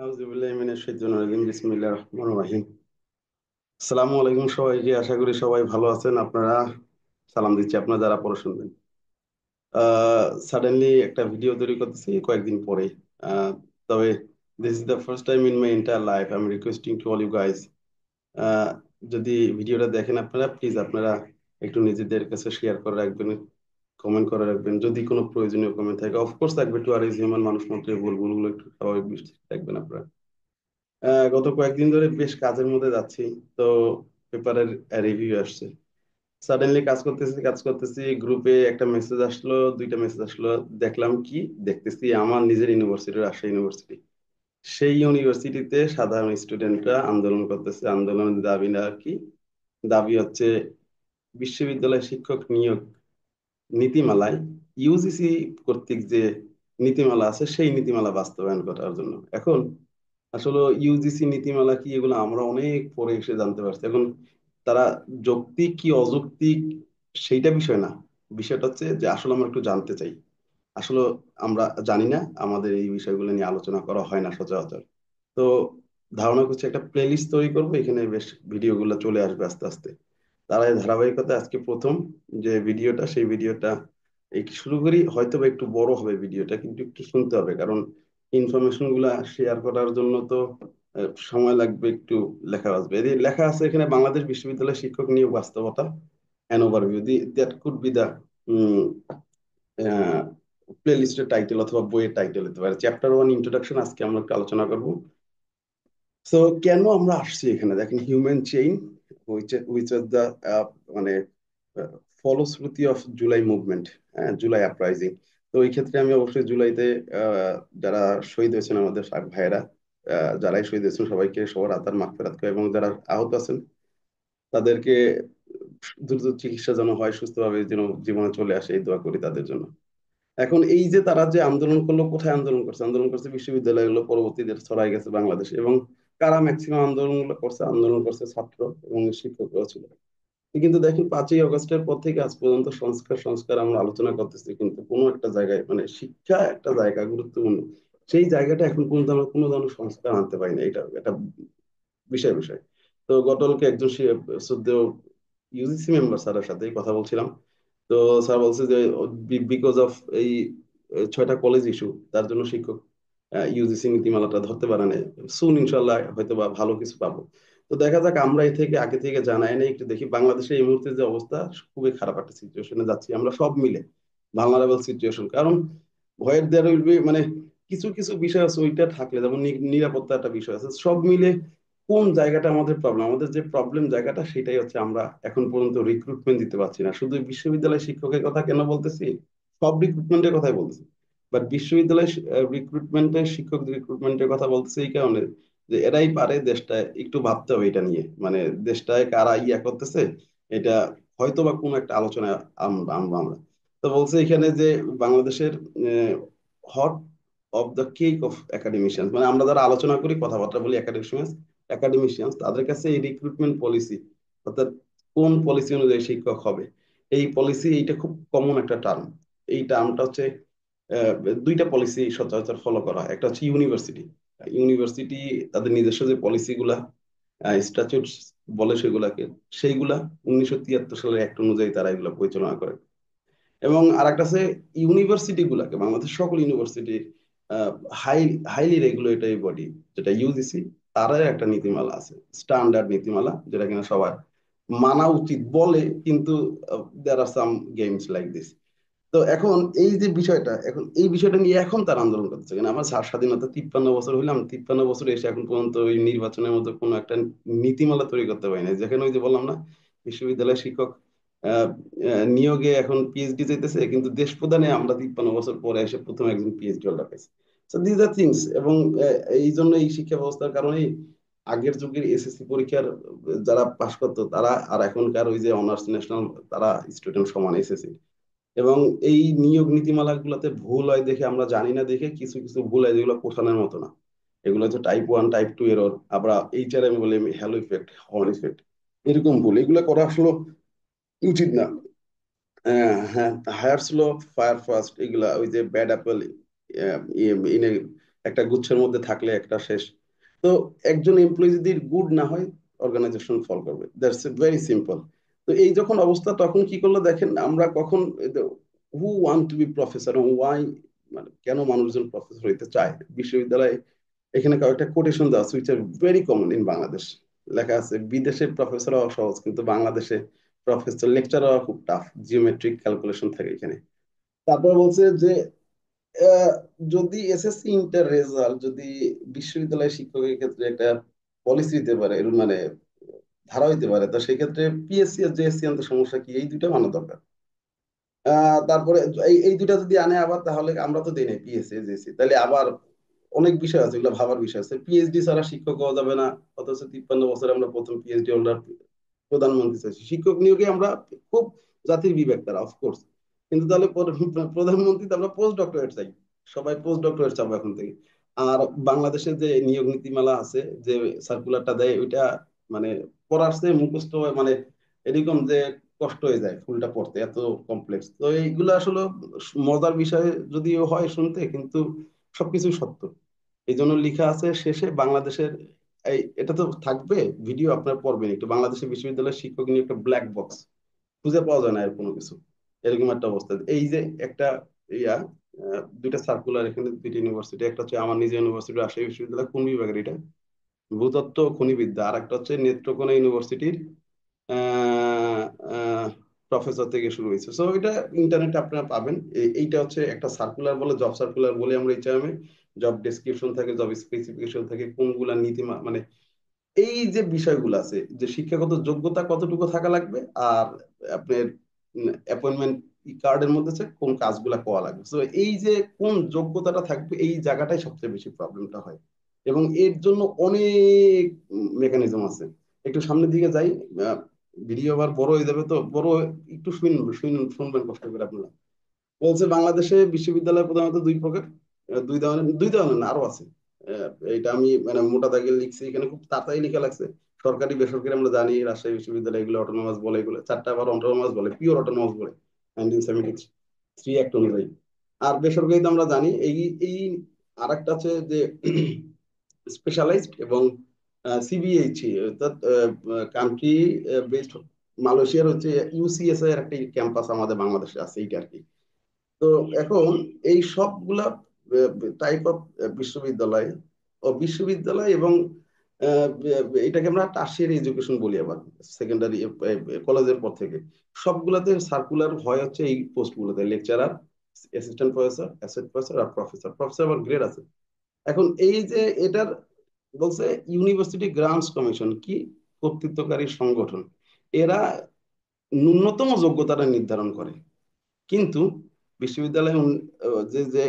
আউযুবিল্লাহি মিনাশ শাইতানির রাজিম বিসমিল্লাহির রহমানির রহিম। আসসালামু আলাইকুম সবাইকে, আশা করি সবাই ভালো আছেন। আপনারা সালাম দিচ্ছি আপনারা যারা পড়া শুনবেন। সাডেনলি একটা ভিডিও তৈরি করতেছি কয়েকদিন পরে। আহ, তবে this is the first time in my entire life I am requesting to all you guys, যদি ভিডিওটা দেখেন আপনারা প্লিজ আপনারা একটু নিজেদের কাছে শেয়ার করে রাখবেন, কমেন্ট করে রাখবেন। যদি কোনো প্রয়োজনীয় কমেন্ট থাকে অফকোর্স থাকবে, টু আর ইজ হিউম্যান, মানুষ মাত্রই ভুল, ভুলগুলো একটু স্বাভাবিক দৃষ্টিতে দেখবেন আপনারা। গত কয়েকদিন ধরে বেশ কাজের মধ্যে যাচ্ছি, তো পেপারের রিভিউ আসছে। সাডেনলি কাজ করতেছি গ্রুপে একটা মেসেজ আসলো, দুইটা মেসেজ আসলো। দেখলাম কি, দেখতেছি আমার নিজের ইউনিভার্সিটি, রাজশাহী ইউনিভার্সিটি, সেই ইউনিভার্সিটিতে সাধারণ স্টুডেন্টরা আন্দোলন করতেছে। আন্দোলনের দাবি না কি, দাবি হচ্ছে বিশ্ববিদ্যালয় শিক্ষক নিয়োগ নীতিমালায় ইউজিসি কর্তৃক যে নীতিমালা আছে সেই নীতিমালা বাস্তবায়ন করার জন্য। এখন আসলে ইউজিসি নীতিমালা কি এগুলো আমরা অনেক পরে এসে জানতে পারছি। এখন তারা যৌক্তিক কি অযৌক্তিক সেইটা বিষয় না, বিষয়টা হচ্ছে যে আসলে আমরা একটু জানতে চাই। আসলে আমরা জানি না, আমাদের এই বিষয়গুলো নিয়ে আলোচনা করা হয় না সচরাচর। তো ধারণা করছি একটা প্লেলিস্ট তৈরি করবো, এখানে বেশ ভিডিওগুলো চলে আসবে আস্তে আস্তে। তার এই ধারাবাহিকতা আজকে প্রথম যে ভিডিওটা, সেই ভিডিওটা এই শুরু করি। হয়তো বা একটু বড় হবে ভিডিওটা, কিন্তু একটু শুনতে হবে, কারণ ইনফরমেশন গুলা শেয়ার করার জন্য তো সময় লাগবে একটু। লেখা আসবে, এই লেখা আছে এখানে বাংলাদেশ বিশ্ববিদ্যালয় শিক্ষক নিয়োগ বাস্তবতা, an overview. That could be the প্লে লিস্টের টাইটেল অথবা বইয়ের টাইটেল হতে পারে। চ্যাপ্টার ওয়ান ইন্ট্রোডাকশন আজকে আমরা একটু আলোচনা করবো। তো কেন আমরা আসছি এখানে, দেখেন হিউম্যান চেইন উইচ আর দা মানে ফলশ্রুতি অফ জুলাই মুভমেন্ট, হ্যাঁ, জুলাই আপরাইজিং। তো এই ক্ষেত্রে আমি অবশ্যই জুলাইতে যারা শহীদ হয়েছেন আমাদের ভাইয়েরা, যারাই শহীদ হয়েছেন সবাইকে সবার আত্মার মাগফিরাত করে, এবং যারা আহত আছেন তাদেরকে দ্রুত চিকিৎসা যেন হয়, সুস্থভাবে যেন জীবনে চলে আসে, এই দোয়া করি তাদের জন্য। এখন এই যে তারা যে আন্দোলন করলো, কোথায় আন্দোলন করছে? আন্দোলন করছে বিশ্ববিদ্যালয়গুলো, পরবর্তীতে ছড়াই গেছে বাংলাদেশে। এবং কারা ম্যাক্সিমাম আন্দোলনগুলো করছে? আন্দোলন করছে ছাত্র এবং শিক্ষকরাও ছিল। কিন্তু দেখেন 5ই আগস্টের পর থেকে আজ পর্যন্ত সংস্কার সংস্কার আমরা আলোচনা করতেছি, কিন্তু কোনো একটা জায়গায় মানে শিক্ষা একটা জায়গা গুরুত্বপূর্ণ, সেই জায়গাটা এখন পর্যন্ত আমরা কোনো ধরনের সংস্কার আনতে পারি না। এটা একটা বিষয়। তো গতকালকে একজন শ্রদ্ধেয় ইউজিসি মেম্বার স্যারের সাথে কথা বলছিলাম। তো স্যার বলছে যে বিকজ অফ এই 6টা কলেজ ইস্যু, তার জন্য শিক্ষক ইউজিসি নীতিমালাটা ধরতে পারে না। সুন ইনশাল্লাহ হয়তো বা ভালো কিছু পাবো। তো দেখা যাক, আমরা এ থেকে আগে থেকে জানাই না, একটু দেখি বাংলাদেশে এই মুহূর্তে যে অবস্থা, খুবই খারাপ একটা সিচুয়েশনে যাচ্ছি আমরা সব মিলে, ভালনারেবল সিচুয়েশন। কারণ ভয়ের দেয়ার উইল বি, মানে কিছু কিছু বিষয় আছে ওইটা থাকলে, যেমন নিরাপত্তা একটা বিষয় আছে, সব মিলে কোন জায়গাটা আমাদের প্রবলেম, আমাদের যে প্রবলেম জায়গাটা সেটাই হচ্ছে আমরা এখন পর্যন্ত রিক্রুটমেন্ট দিতে পারছি না। শুধু বিশ্ববিদ্যালয় শিক্ষকের কথা কেন বলতেছি, সব রিক্রুটমেন্টের কথাই বলতেছি, বাট বিশ্ববিদ্যালয় রিক্রুটমেন্টের শিক্ষক রিক্রুটমেন্টের কথা বলতেছি এই কারণে যে এরাই পারে দেশটায় একটু ভাবতে হবে এটা নিয়ে, মানে দেশটায় কারা ইয়া করতেছে এটা হয়তো বা কোনো একটা আলোচনায় আনবো আমরা। তো বলছে এখানে যে বাংলাদেশের hot of the cake of academician, মানে আমরা যারা আলোচনা করি কথাবার্তা বলি একাডেমিশিয়ান, তাদের কাছে এই রিক্রুটমেন্ট পলিসি, অর্থাৎ কোন পলিসি অনুযায়ী শিক্ষক হবে, এই পলিসি, এইটা খুব কমন একটা টার্ম। এই টার্মটা হচ্ছে আহ, দুইটা পলিসি সচরাচর ফলো করা হয়। একটা হচ্ছে ইউনিভার্সিটি, ইউনিভার্সিটি তাদের নিজস্ব যে পলিসি গুলা, স্ট্যাচুট বলে সেগুলাকে, সেইগুলা 1973 সালের অ্যাক্ট অনুযায়ী তারা এগুলা পরিচালনা করে। এবং আরেকটা আছে ইউনিভার্সিটি গুলাকে, বাংলাদেশ সকল university high highly regulatory body যেটা ইউজিসি, তাদের একটা নীতিমালা আছে, স্ট্যান্ডার্ড নীতিমালা, যেটা কিনা সবার মানা উচিত বলে, কিন্তু দেয়ার আর সাম গেমস লাইক দিস। তো এখন এই যে বিষয়টা, এখন এই বিষয়টা নিয়ে এখন তার আন্দোলন করতেছে কেন? আমার স্বাধীনতা 53 বছর হইলাম, 53 বছর এসে এখন পর্যন্ত ওই নির্বাচনের মধ্যে কোনো একটা নীতিমালা তৈরি করতে পারি না। যেখানে ওই যে বললাম না, বিশ্ববিদ্যালয় শিক্ষক আহ, নিয়োগে এখন পিএইচডি চাইতেছে, কিন্তু দেশ প্রধানে আমরা 53 বছর পরে এসে প্রথম একজন পিএইচডি হোল্ডার পাইছি। So these are things. এবং এই জন্য এই শিক্ষা ব্যবস্থার কারণেই আগের যুগের এসএসসি পরীক্ষার যারা পাশ করতো তারা আর এখনকার ওই যে অনার্স ন্যাশনাল, তারা স্টুডেন্ট সমান এসএসসি। এবং এই নিয়োগ নীতিমালা গুলাতে ভুল হয় দেখে, আমরা জানি না দেখে কিছু কিছু ভুল হয় যেগুলো কোষানোর মতো না। এগুলো হচ্ছে টাইপ 1 টাইপ 2 এরর, আমরা এইচআরএম বলে, হ্যালো ইফেক্ট, হর্ন ইফেক্ট, এরকম ভুল, এগুলো করা আসলে উচিত না। হ্যাঁ, হায়ার স্লো ফায়ার ফার্স্ট, এগুলা ওই যে ব্যাড অ্যাপেল ইন এ একটা গুচ্ছের মধ্যে থাকলে একটা শেষ। তো একজন এমপ্লয়ি যদি গুড না হয়, অর্গানাইজেশন ফল করবে, দ্যাটস ভেরি সিম্পল। তো এই যখন অবস্থা, তখন কি করলো দেখেন, আমরা কখন who want to be professor, why, মানে কেন মানুষজন প্রফেসর হইতে চায় বিশ্ববিদ্যালয়ে। এখানে কয়েকটা কোটেশন দেওয়া আছে which are very common in Bangladesh. লেখা আছে, বিদেশে প্রফেসর হওয়া সহজ, কিন্তু বাংলাদেশে প্রফেসর লেকচার হওয়া খুব টাফ, জিওমেট্রিক ক্যালকুলেশন থাকে এখানে। তারপর বলছে যে আহ, যদি এসএসসি ইন্টার রেজাল্ট যদি বিশ্ববিদ্যালয় শিক্ষকের ক্ষেত্রে একটা পলিসি দিতে পারে, এর মানে ধারা হইতে পারে, তো সেই ক্ষেত্রে পিএসসি আর জেএসসি আনতে সমস্যা কি, এই দুইটা মানা দরকার। তারপরে এই দুইটা যদি আনে আবার, তাহলে আমরা তো দিই নাই পিএসসি জেএসসি, তাহলে আবার অনেক বিষয় আছে, এগুলো ভাবার বিষয় আছে। পিএইচডি ছাড়া শিক্ষক হওয়া যাবে না, অথচ 53 বছরে আমরা প্রথম পিএইচডি হোল্ডার প্রধানমন্ত্রী চাইছি। শিক্ষক নিয়োগে আমরা খুব জাতির বিবেক তারা, অফকোর্স, কিন্তু তাহলে প্রধানমন্ত্রী তো আমরা পোস্ট ডক্টরেট চাই, সবাই পোস্ট ডক্টরেট চাবো এখন থেকে। আর বাংলাদেশে যে নিয়োগ নীতিমালা আছে, যে সার্কুলারটা দেয়, ওইটা মানে পড়ার চেয়ে মুখস্থ মানে এরকম যে কষ্ট হয়ে যায় ফুলটা পড়তে, এত কমপ্লেক্স। তো এইগুলো আসলে মজার বিষয় যদিও হয় শুনতে, কিন্তু সবকিছু সত্য। এই জন্য লিখা আছে শেষে বাংলাদেশের, এই এটা তো থাকবে, ভিডিও আপনার পড়বেন একটু, বাংলাদেশের বিশ্ববিদ্যালয়ের শিক্ষক নিয়ে একটা ব্ল্যাক বক্স, খুঁজে পাওয়া যায় না এর কোনো কিছু, এরকম একটা অবস্থা। এই যে একটা ইয়া দুইটা সার্কুলার এখানে, দুইটা ইউনিভার্সিটি, একটা হচ্ছে আমার নিজের ইউনিভার্সিটি রাজশাহী বিশ্ববিদ্যালয়, কোন বিভাগের এটা, ভূতত্ত্ব ও খনিবিদ্যা, আর একটা হচ্ছে নেত্রকোনা ইউনিভার্সিটির প্রফেসর থেকে শুরু হয়েছে। সো এটা ইন্টারনেটে আপনারা পাবেন। এইটা হচ্ছে একটা সার্কুলার বলে, জব সার্কুলার বলে আমরা এই টাইমে, জব ডেসক্রিপশন থাকে, জব স্পেসিফিকেশন থাকে, কোনগুলা নীতিমা মানে এই যে বিষয়গুলো আছে, যে শিক্ষাগত যোগ্যতা কতটুকু থাকা লাগবে, আর আপনার অ্যাপয়েন্টমেন্ট কার্ডের মধ্যে আছে কোন কাজগুলা করা লাগবে। তো এই যে কোন যোগ্যতাটা থাকবে, এই জায়গাটাই সবচেয়ে বেশি প্রবলেমটা হয়, এবং এর জন্য অনেক মেকানিজম আছে। একটু সামনের দিকে যাই, ভিডিও আবার বড় হয়ে যাবে, তো বড় একটু শুনবেন কষ্ট করে আপনারা। বলছে বাংলাদেশে বিশ্ববিদ্যালয় প্রধানত দুই প্রকার, দুই ধরনের না, আরো আছে। এটা আমি মানে মোটা দাগে লিখছি এখানে, খুব তাড়াতাড়ি লেখা লাগছে। সরকারি বেসরকারি আমরা জানি, রাজশাহী বিশ্ববিদ্যালয় এগুলো অটোনমাস বলে, এগুলো চারটা আবার অটোনমাস বলে, পিওর অটোনমাস বলে 1973 অ্যাক্ট অনুযায়ী। আর বেসরকারি তো আমরা জানি, এই এই আর একটা আছে যে স্পেশালাইজড এবং সিবিএইচই, অর্থাৎ কান্ট্রি বেসড। মালয়েশিয়ার হচ্ছে ইউসিএসআই এর একটা ক্যাম্পাস আমাদের বাংলাদেশে আছে, এইটা আর কি। তো এখন এই সবগুলা টাইপ অফ বিশ্ববিদ্যালয় বিশ্ববিদ্যালয় এবং আহ, এটাকে আমরা টারশিয়ারি এডুকেশন বলি আবার, সেকেন্ডারি কলেজের পর থেকে সবগুলাতে সার্কুলার হয় হচ্ছে এই পোস্ট গুলোতে, lecturer, assistant professor, associate professor আর প্রফেসর। প্রফেসর আবার গ্রেড আছে। এখন এই যে এটার বলছে ইউনিভার্সিটি গ্রান্টস কমিশন, কি কর্তৃত্বকারী সংগঠন, এরা ন্যূনতম যোগ্যতাটা নির্ধারণ করে। কিন্তু বিশ্ববিদ্যালয় যে যে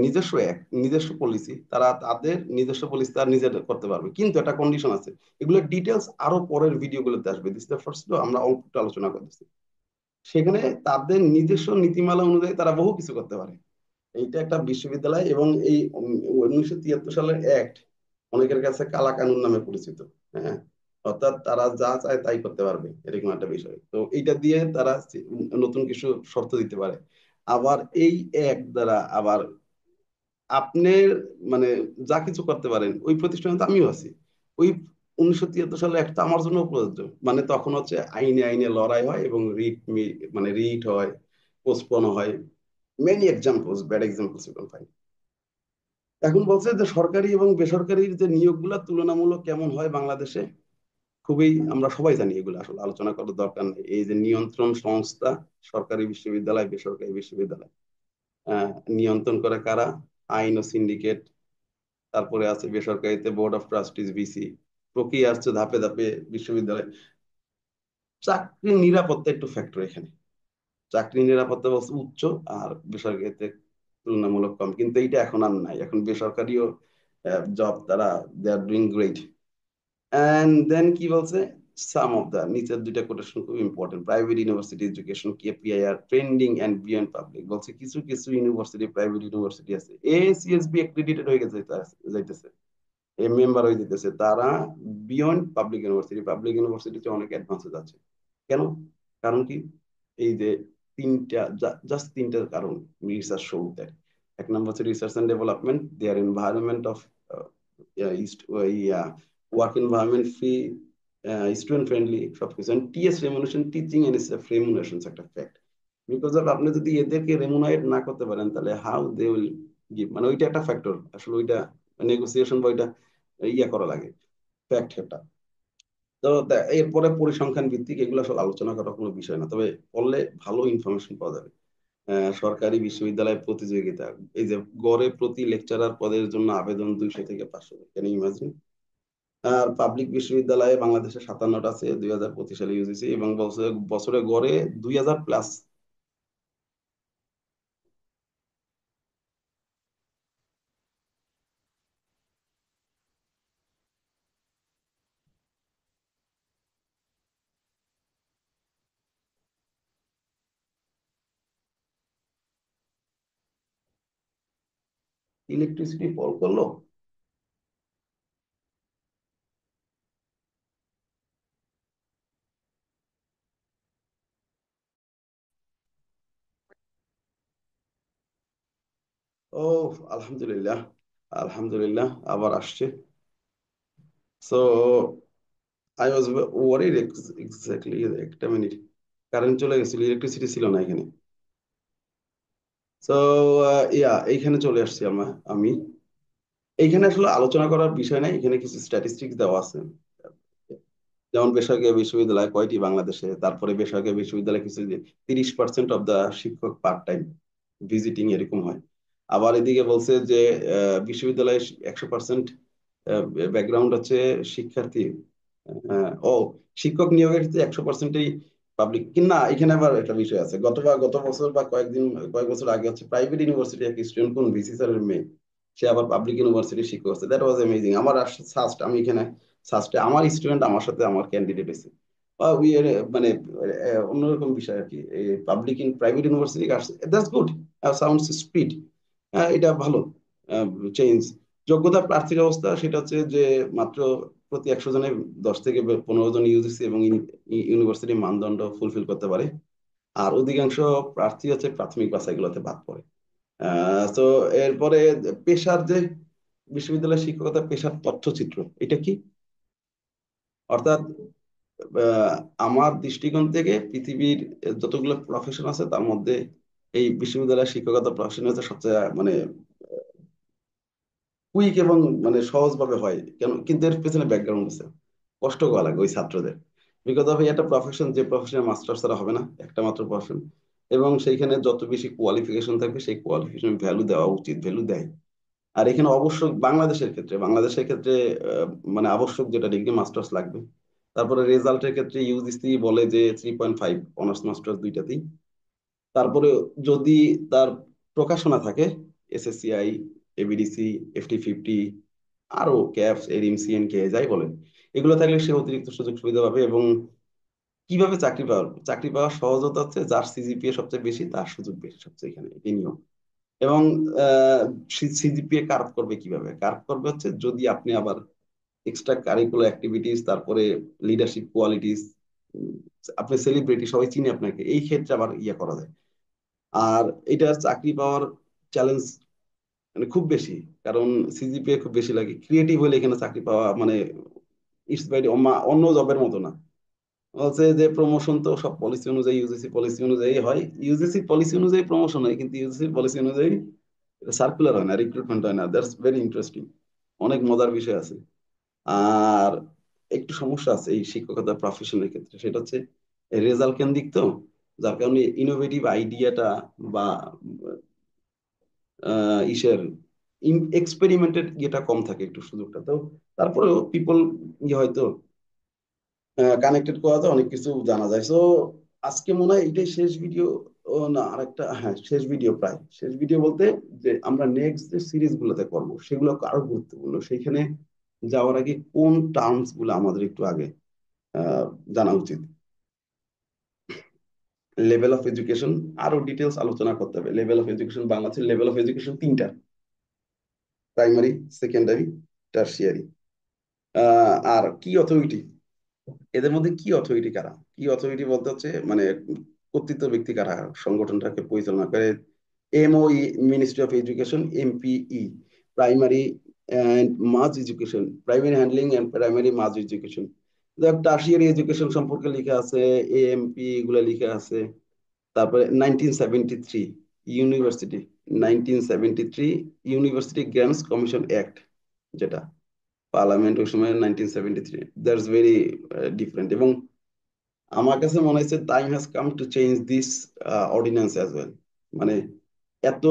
নিজস্ব এক নিজস্ব পলিসি, তারা তাদের নিজস্ব পলিসি তারা নিজের করতে পারবে, কিন্তু একটা কন্ডিশন আছে। এগুলো ডিটেলস আরো পরের ভিডিও গুলোতে আসবে, দিস দ্য ফার্স্ট আমরা অল্প একটু আলোচনা করতেছি। সেখানে তাদের নিজস্ব নীতিমালা অনুযায়ী তারা বহু কিছু করতে পারে। এইটা একটা বিশ্ববিদ্যালয়, এবং এই 1973 সালের অ্যাক্ট অনেকের কাছে কালা কানুন নামে পরিচিত। হ্যাঁ, অর্থাৎ তারা যা চায় তাই করতে পারবে, এরকম একটা বিষয়। তো এইটা দিয়ে তারা নতুন কিছু শর্ত দিতে পারে। আবার এই অ্যাক্ট দ্বারা আবার আপনার মানে যা কিছু করতে পারেন, ওই প্রতিষ্ঠানে তো আমিও আছি। ওই 1973 সালে একটা আমার জন্য প্রযোজ্য, মানে তখন হচ্ছে আইনে আইনে লড়াই হয়, এবং মানে রিট হয়, পোস্টপন হয়। Many examples, bad examples you can find. এখন বলছে যে সরকারি এবং বেসরকারির যে নিয়োগগুলা তুলনামূলক কেমন হয় বাংলাদেশে, খুবই আমরা সবাই জানি, এগুলো আসলে আলোচনা করার দরকার নেই। এই যে নিয়ন্ত্রণ সংস্থা, সরকারি বিশ্ববিদ্যালয়, বেসরকারি বিশ্ববিদ্যালয়, আহ নিয়ন্ত্রণ করে কারা, আইন ও সিন্ডিকেট। তারপরে আছে বেসরকারিতে বোর্ড অফ ট্রাস্টিজ, বিসি। প্রক্রিয়া আসছে ধাপে ধাপে বিশ্ববিদ্যালয়। চাকরির নিরাপত্তা একটু ফ্যাক্টর এখানে। চাকরির নিরাপত্তা বলছে উচ্চ, আর বেসরকারিতে তুলনামূলক কম, কিন্তু এইটা এখন আর নাই। এখন বেসরকারিও জব তারা, they are doing great. And then কি বলছে, সাম অফ দা নিচের দুইটা কোটেশন খুব important, private university education KPI are trending and beyond public. বলছে কিছু কিছু ইউনিভার্সিটি, প্রাইভেট ইউনিভার্সিটি আছে এসিএসবি অ্যাক্রেডিটেড হয়ে গেছে, যাইতেছে, এ মেম্বার হয়ে যেতেছে, তারা বিয়ন্ড পাবলিক ইউনিভার্সিটি, পাবলিক ইউনিভার্সিটিতে অনেক অ্যাডভান্সে যাচ্ছে। কেন? কারণ কি, এই যে তিনটা, জাস্ট তিনটা কারণ রিসার্চ শো দ্যাট। এক নম্বর হচ্ছে research and development, there environment of work environment free, student friendly সবকিছু। TS remuneration, teaching and staff remuneration একটা ফ্যাক্ট। বিকজ অফ আপনি যদি এদেরকে রেমুনারেট না করতে পারেন তাহলে হাউ দে উইল গিভ, মানে ওইটা একটা ফ্যাক্টর আসলে, ওইটা নেগোসিয়েশন বা ওইটা ইয়া করা লাগে, ফ্যাক্ট এটা। তো এরপরে পরিসংখ্যান ভিত্তিক এগুলো আসলে আলোচনা করার কোনো বিষয় না, তবে পড়লে ভালো ইনফরমেশন পাওয়া যাবে। সরকারি বিশ্ববিদ্যালয় প্রতিযোগিতা, এই যে গড়ে প্রতি লেকচারার পদের জন্য আবেদন 200 থেকে 500, ক্যান ইউ ইমাজিন। আর পাবলিক বিশ্ববিদ্যালয়ে বাংলাদেশে 57টা আছে 2025 সালে ইউজিসি, এবং বছরে বছরে গড়ে 2000+। ইলেকট্রিসিটি ফল করলো। ও, আলহামদুলিল্লাহ, আলহামদুলিল্লাহ আবার আসছে। So I was worried exactly, একটা মিনিট, কারেন্ট চলে গেছিল, ইলেকট্রিসিটি ছিল না এখানে। সো এইখানে চলে আসছি আমি এইখানে আসলে আলোচনা করার বিষয় নাই, এখানে কিছু স্ট্যাটিস্টিক্স দেওয়া আছে। যেমন বেসরকারি বিশ্ববিদ্যালয় কয়টি বাংলাদেশে, তারপরে বেসরকারি বিশ্ববিদ্যালয় কিছু যে 30% অফ দা শিক্ষক পার্ট টাইম ভিজিটিং এরকম হয়। আবার এদিকে বলছে যে বিশ্ববিদ্যালয়ে 100% ব্যাকগ্রাউন্ড হচ্ছে শিক্ষার্থী। ও, শিক্ষক নিয়োগের ক্ষেত্রে 100%ই পাবলিক কিনা, এখানে আবার একটা বিষয় আছে। গত বছর বা কয়েক বছর আগে হচ্ছে প্রাইভেট ইউনিভার্সিটি এক স্টুডেন্ট, কোন ভিসি স্যারের মেয়ে, সে আবার পাবলিক ইউনিভার্সিটির শিক্ষক আছে। That was amazing. আমার সাস্ট, আমি এখানে সাস্টে আমার স্টুডেন্ট আমার সাথে আমার ক্যান্ডিডেট এসে উই মানে অন্যরকম বিষয় আর কি। পাবলিক প্রাইভেট ইউনিভার্সিটি আসছে, দ্যাটস গুড, সাউন্ডস স্পিড, এটা ভালো চেঞ্জ। যোগ্যতা প্রার্থীর অবস্থা সেটা হচ্ছে যে মাত্র প্রতি 100 জনে 10 থেকে 15 জন ইউজিসি এবং ইউনিভার্সিটি মানদণ্ড ফুলফিল করতে পারে। আর অধিকাংশ প্রার্থী হচ্ছে প্রাথমিক বাছাইগুলোতে বাদ পড়ে। তো এরপরে পেশার যে বিশ্ববিদ্যালয়ের শিক্ষকতা পেশার তথ্যচিত্র, এটা কি? অর্থাৎ আহ, আমার দৃষ্টিকোণ থেকে পৃথিবীর যতগুলো প্রফেশন আছে তার মধ্যে এই বিশ্ববিদ্যালয়ের শিক্ষকতা প্রফেশন হচ্ছে সবচেয়ে মানে কুইক এবং মানে সহজভাবে হয় কেন, কিন্তু এর পেছনে ব্যাকগ্রাউন্ড আছে, কষ্ট করা লাগে ওই ছাত্রদের। বিকজ অফ একটা প্রফেশন, যে প্রফেশনে মাস্টার্স ছাড়া হবে না, একটা মাত্র প্রফেশন, এবং সেইখানে যত বেশি কোয়ালিফিকেশন থাকবে সেই কোয়ালিফিকেশন ভ্যালু দেওয়া উচিত, ভ্যালু দেয়। আর এখানে অবশ্যক বাংলাদেশের ক্ষেত্রে মানে আবশ্যক যেটা ডিগ্রি মাস্টার্স লাগবে। তারপরে রেজাল্টের ক্ষেত্রে ইউজিসি বলে যে 3.5 অনার্স মাস্টার্স দুইটাতেই। তারপরে যদি তার প্রকাশনা থাকে, এসএসসিআই, এবিডিসি, FT50, আরো ক্যাপস, এরিম, সিএনকে যাই বলেন, এগুলো থাকলে সে অতিরিক্ত সুযোগ সুবিধা পাবে। এবং কিভাবে চাকরি পাওয়ার সহজতা হচ্ছে যার সিজিপিএ সবচেয়ে বেশি তার সুযোগ বেশি সবচেয়ে, এখানে এই নিয়ম। এবং সিজিপিএ কার্ভ করবে কিভাবে, কার্ভ করবে হচ্ছে যদি আপনি আবার এক্সট্রা কারিকুলার অ্যাক্টিভিটিস, তারপরে লিডারশিপ কোয়ালিটিস, আপনি সেলিব্রিটি, সবাই চিনে আপনাকে, এই ক্ষেত্রে আবার ইয়ে করা যায়। আর এটা চাকরি পাওয়ার চ্যালেঞ্জ মানে খুব বেশি, কারণ সিজিপিএ খুব বেশি লাগে। ক্রিয়েটিভ হলে এখানে চাকরি পাওয়া মানে ইটস বাই অন্য জবের মতো না। বলছে যে প্রমোশন তো সব পলিসি অনুযায়ী, ইউজিসি পলিসি অনুযায়ী হয়, ইউজিসি পলিসি অনুযায়ী প্রমোশন হয়, কিন্তু ইউজিসি পলিসি অনুযায়ী সার্কুলার হয় না, রিক্রুটমেন্ট হয় না। দ্যাটস ভেরি ইন্টারেস্টিং, অনেক মজার বিষয় আছে। আর একটু সমস্যা আছে এই শিক্ষকতা প্রফেশনের ক্ষেত্রে, সেটা হচ্ছে রেজাল্ট কেন্দ্রিক তো, যার কারণে ইনোভেটিভ আইডিয়াটা বা ইসের এক্সপেরিমেন্টের ইয়েটা কম থাকে, একটু সুযোগটা তো। তারপরেও পিপল হয়তো কানেক্টেড করা যায়, অনেক কিছু জানা যায়। সো আজকে মনে হয় এটাই শেষ ভিডিও। ও না, আরেকটা, হ্যাঁ শেষ ভিডিও, প্রায় শেষ ভিডিও বলতে যে আমরা নেক্সট যে সিরিজ গুলোতে করবো সেগুলো আরো গুরুত্বপূর্ণ। সেইখানে যাওয়ার আগে কোন টার্মস গুলো আমাদের একটু আগে আহ, জানা উচিত, লেভেল অফ এডুকেশন, আরো ডিটেলস আলোচনা করতে হবে। লেভেল অফ এডুকেশন, বাংলাদেশের লেভেল অফ এডুকেশন তিনটা: প্রাইমারি, সেকেন্ডারি, টারসিয়ারি। আর কি অথরিটি, এদের মধ্যে কি অথরিটি কারা, কি অথরিটি বলতে হচ্ছে মানে কর্তৃত্ব ব্যক্তি কারা সংগঠনটাকে পরিচালনা করে, MOE, Ministry of Education, MPE, Primary and Mass Education, Primary Handling and Primary Mass Education। Tertiary education সম্পর্কে লেখা আছে, AMP এগুলা লেখা আছে। তারপরে 1973 university, 1973 university grants commission act, যেটা পার্লামেন্ট ওই সময় 1973, দ্যাটস ভেরি ডিফারেন্ট। এবং আমার কাছে মনে হয়েছে time has come to change this ordinance as well. মানে এত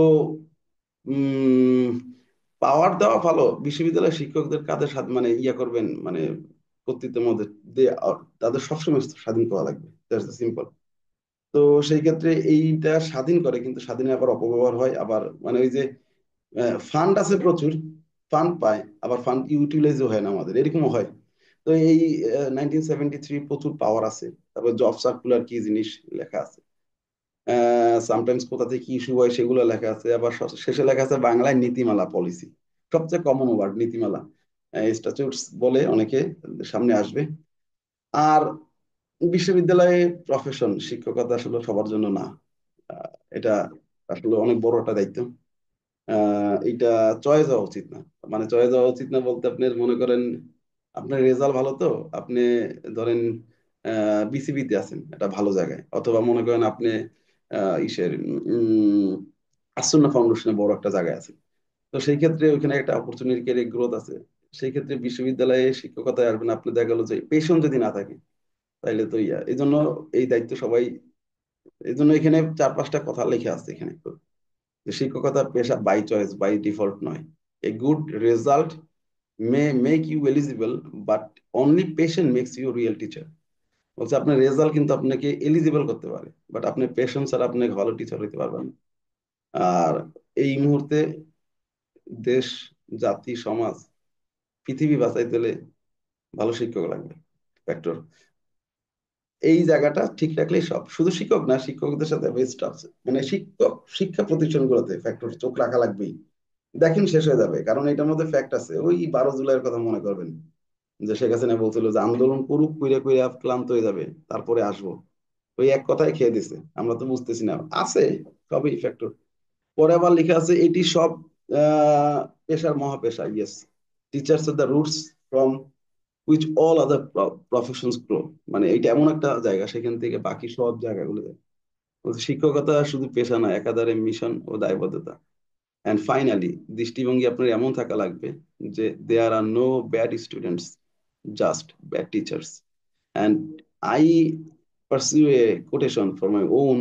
পাওয়ার দেওয়া ভালো, বিশ্ববিদ্যালয়ের শিক্ষকদের কাদের সাথে মানে ইয়া করবেন, মানে কর্তৃত্বের মধ্যে তাদের সবসময় স্বাধীন করা লাগবে, দ্যাটস সিম্পল। তো সেই ক্ষেত্রে এইটা স্বাধীন করে, কিন্তু স্বাধীনে আবার অপব্যবহার হয়, আবার মানে ওই যে ফান্ড আছে প্রচুর, ফান্ড পায়, আবার ফান্ড ইউটিলাইজও হয় না, আমাদের এরকমও হয়। তো এই 1973 প্রচুর পাওয়ার আছে। তারপর জব সার্কুলার কি জিনিস লেখা আছে, সামটাইমস কোথা থেকে কি ইস্যু হয় সেগুলো লেখা আছে। আবার শেষে লেখা আছে বাংলায় নীতিমালা, পলিসি, সবচেয়ে কমন ওয়ার্ড নীতিমালা। স্ট্যাচুটস বলে অনেকে, সামনে আসবে। আর বিশ্ববিদ্যালয়ে প্রফেশন, শিক্ষকতা আসলে সবার জন্য না। এটা আসলে অনেক বড় একটা দায়িত্ব। এটা চয়েস হওয়া উচিত না। মানে চয়েস হওয়া উচিত না বলতে, আপনি মনে করেন আপনার রেজাল্ট ভালো, তো আপনি ধরেন BCB-তে আছেন একটা ভালো জায়গায়, অথবা মনে করেন আপনি ইসের আসন্না ফাউন্ডেশনে বড় একটা জায়গায় আছেন। তো সেই ক্ষেত্রে ওইখানে একটা অপরচুনিটি, ক্যারিয়ার গ্রোথ আছে। সেই ক্ষেত্রে বিশ্ববিদ্যালয়ে শিক্ষকতায় আসবেন, আপনি দেখা গেল যে পেশন যদি না থাকে, তাইলে তো ইয়া, এই জন্য এই দায়িত্ব সবাই। এই জন্য এখানে 4-5টা কথা লেখা আছে এখানে, যে শিক্ষকতা পেশা বাই চয়েস, বাই ডিফল্ট নয়। A good result may make you eligible, but only patient makes you real teacher. বলছে আপনার রেজাল্ট কিন্তু আপনাকে এলিজিবল করতে পারে, বাট আপনি পেশেন্ট ছাড়া আপনাকে ভালো টিচার হইতে পারবেন না। আর এই মুহূর্তে দেশ, জাতি, সমাজ, পৃথিবী বাঁচাইতে হলে ভালো শিক্ষক লাগবে, ফ্যাক্টর। এই জায়গাটা ঠিক রাখলেই সব, শুধু শিক্ষক না, শিক্ষকদের সাথে বেস্ট আছে, মানে শিক্ষক শিক্ষা প্রতিষ্ঠানগুলোতে ফ্যাক্টর চোখ রাখা লাগবেই। দেখেন শেষ হয়ে যাবে, কারণ এটার মধ্যে ফ্যাক্ট আছে। ওই 12 জুলাইয়ের কথা মনে করবেন, যে শেখ হাসিনা বলছিল যে আন্দোলন করুক, কইরা কইরা ক্লান্ত হয়ে যাবে, তারপরে আসবো। ওই এক কথায় খেয়ে দিছে, আমরা তো বুঝতেছি না আছে সবই ফ্যাক্টর। পরে আবার লেখা আছে এটি সব আহ পেশার মহাপেশা, yes, teachers are the roots from which all other professions grow. মানে এটা এমন একটা জায়গা, সেখান থেকে বাকি সব জায়গাগুলো যায়। বলছে শিক্ষকতা শুধু পেশা না, একাধারে মিশন ও দায়বদ্ধতা। অ্যান্ড ফাইনালি, দৃষ্টিভঙ্গি আপনার এমন থাকা লাগবে যে there are no bad students, just bad teachers. And I pursue a quotation for my own,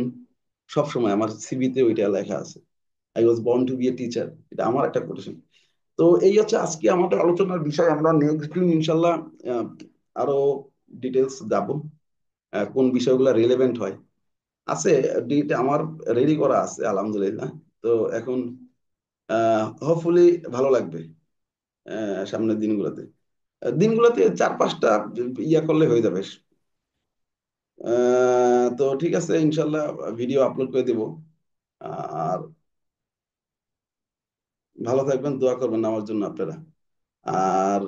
সবসময় আমার সিভিতে ওইটা লেখা আছে, I was born to be a teacher, এটা আমার একটা কোটেশন। তো এই হচ্ছে আজকে আমাদের আলোচনার বিষয়। আমরা নেক্সট দিন ইনশাল্লাহ আহ, আরো ডিটেলস যাব, কোন বিষয়গুলো রিলেভেন্ট হয়। আছে ডিট আমার রেডি করা আছে আলহামদুলিল্লাহ। তো এখন হোপফুলি ভালো লাগবে সামনের দিনগুলোতে। দিনগুলোতে 4-5টা ইয়া করলে হয়ে যাবে। তো ঠিক আছে, ইনশাল্লাহ ভিডিও আপলোড করে দেব। আর ভালো থাকবেন, দোয়া করবেন আমার জন্য আপনারা। আর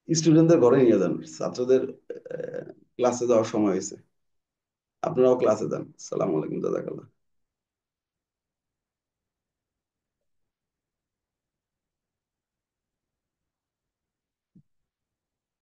স্টুডেন্টদের ঘরে নিয়ে যান, ছাত্রদের ক্লাসে যাওয়ার সময় হয়েছে, আপনারাও ক্লাসে যান। সালাম আলাইকুম, জাজাকাল্লাহ।